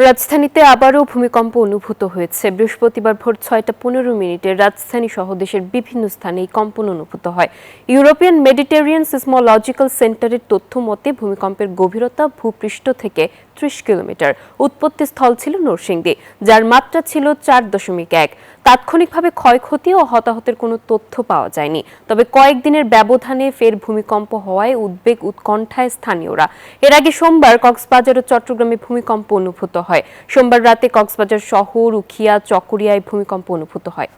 রাজধানীতে আবারও ভূমিকম্প অনুভূত হয়েছে। বৃহস্পতিবার ভোর ৬টা ১৫ রাজধানী সহ দেশের বিভিন্ন স্থানে এই কম্পন অনুভূত হয়। ইউরোপিয়ান মেডিটেরিয়ান সিসমোলজিক্যাল সেন্টারের তথ্য মতে ভূমিকম্পের গভীরতা ভূপৃষ্ঠ থেকে ৩০ কিলোমিটার। উৎপত্তি স্থল ছিল নরসিংদী, যার মাত্রা ছিল ৪.১। তাৎক্ষণিকভাবে ক্ষয়ক্ষতি ও হতাহতের কোনো তথ্য পাওয়া যায়নি। তবে কয়েকদিনের ব্যবধানে ফের ভূমিকম্প হওয়ায় উদ্বেগ উৎকণ্ঠায় স্থানীয়রা। এর আগে সোমবার কক্সবাজার ও চট্টগ্রামে ভূমিকম্প অনুভূত হয়। সোমবার রাতে কক্সবাজার শহর, উখিয়া, চকরিয়ায় ভূমিকম্প অনুভূত হয়।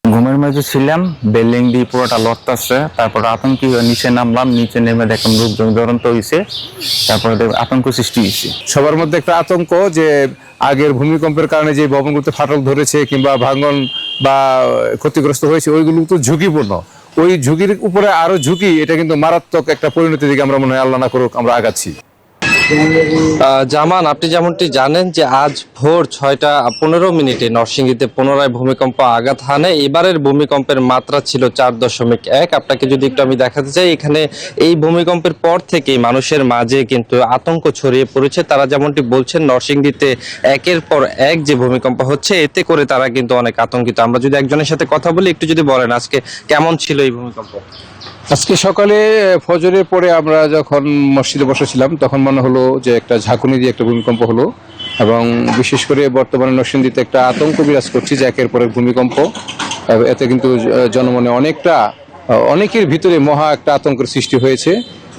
ঘুমের মাঝে ছিলাম, বিল্ডিং দিয়ে পুরোটা লড়তেছে। তারপর আতঙ্কি হয়ে নিচে নামলাম, নিচে নেমে দেখলাম লোকজন জ্বলন্ত হয়েছে। তারপরে আতঙ্ক সৃষ্টি হয়েছে। সবার মধ্যে একটা আতঙ্ক যে আগের ভূমিকম্পের কারণে যে ভবনগুলোতে ফাটল ধরেছে কিংবা ভাঙন বা ক্ষতিগ্রস্ত হয়েছে ওইগুলো তো ঝুঁকিপূর্ণ। ওই ঝুঁকির উপরে আরো ঝুঁকি, এটা কিন্তু মারাত্মক একটা পরিণতির দিকে আমরা মনে হয় আল্লাহ না করুক আমরা আগাচ্ছি। জামান, আপনি যেমনটি জানেন যে আজ ভোর ৬টা ১৫ নরসিংদীতে পুনরায় ভূমিকম্প আঘাত হানে। এবারের ভূমিকম্পের মাত্রা ছিল ৪.১। আপনাকে যদি একটু আমি দেখাতে চাই, এখানে এই ভূমিকম্পের পর থেকেই মানুষের মাঝে কিন্তু আতঙ্ক ছড়িয়ে পড়েছে। তারা যেমনটি বলছেন নরসিংদীতে একের পর এক যে ভূমিকম্প হচ্ছে, এতে করে তারা কিন্তু অনেক আতঙ্কিত। আমরা যদি একজনের সাথে কথা বলি, একটু যদি বলেন আজকে কেমন ছিল এই ভূমিকম্প? আজকে সকালে ফজরের পরে আমরা যখন মসজিদে বসেছিলাম তখন মনে হলো যে একটা ঝাঁকুনি দিয়ে একটা ভূমিকম্প হলো, এবং বিশেষ করে বর্তমানে নরসিংদীতে একটা আতঙ্ক বিরাজ করছে যে একের পর এক ভূমিকম্প। এতে কিন্তু জনমনে অনেকের ভিতরে মহা একটা আতঙ্কের সৃষ্টি হয়েছে।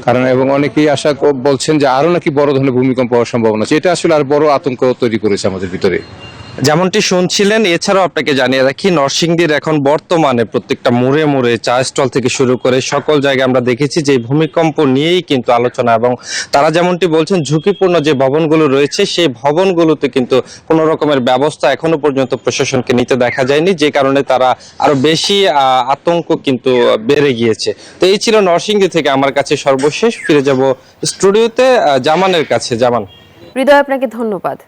কারণ এবং অনেকেই আশা বলছেন যে আরো নাকি বড় ধরনের ভূমিকম্প হওয়ার সম্ভাবনা আছে। এটা আসলে আর বড় আতঙ্ক তৈরি করেছে আমাদের ভিতরে। যেমনটি শুনছিলেন, এছাড়াও আপনাকে জানিয়ে রাখি নরসিংদীর এখন বর্তমানে প্রত্যেকটা মোড়ে মোড়ে চা স্টল থেকে শুরু করে সকল জায়গায় আমরা দেখেছি যে ভূমিকম্প নিয়েই কিন্তু আলোচনা, এবং তারা যেমনটি বলছেন ঝুঁকিপূর্ণ যে ভবনগুলো রয়েছে সেই ভবনগুলোতে কিন্তু কোনো রকমের ব্যবস্থা এখনো পর্যন্ত প্রশাসনকে নিতে দেখা যায়নি, যে কারণে তারা আরো বেশি আতঙ্ক কিন্তু বেড়ে গিয়েছে। তো এই ছিল নরসিংদী থেকে আমার কাছে সর্বশেষ। ফিরে যাব স্টুডিওতে জামানের কাছে। জামান। হৃদয়, আপনাকে ধন্যবাদ।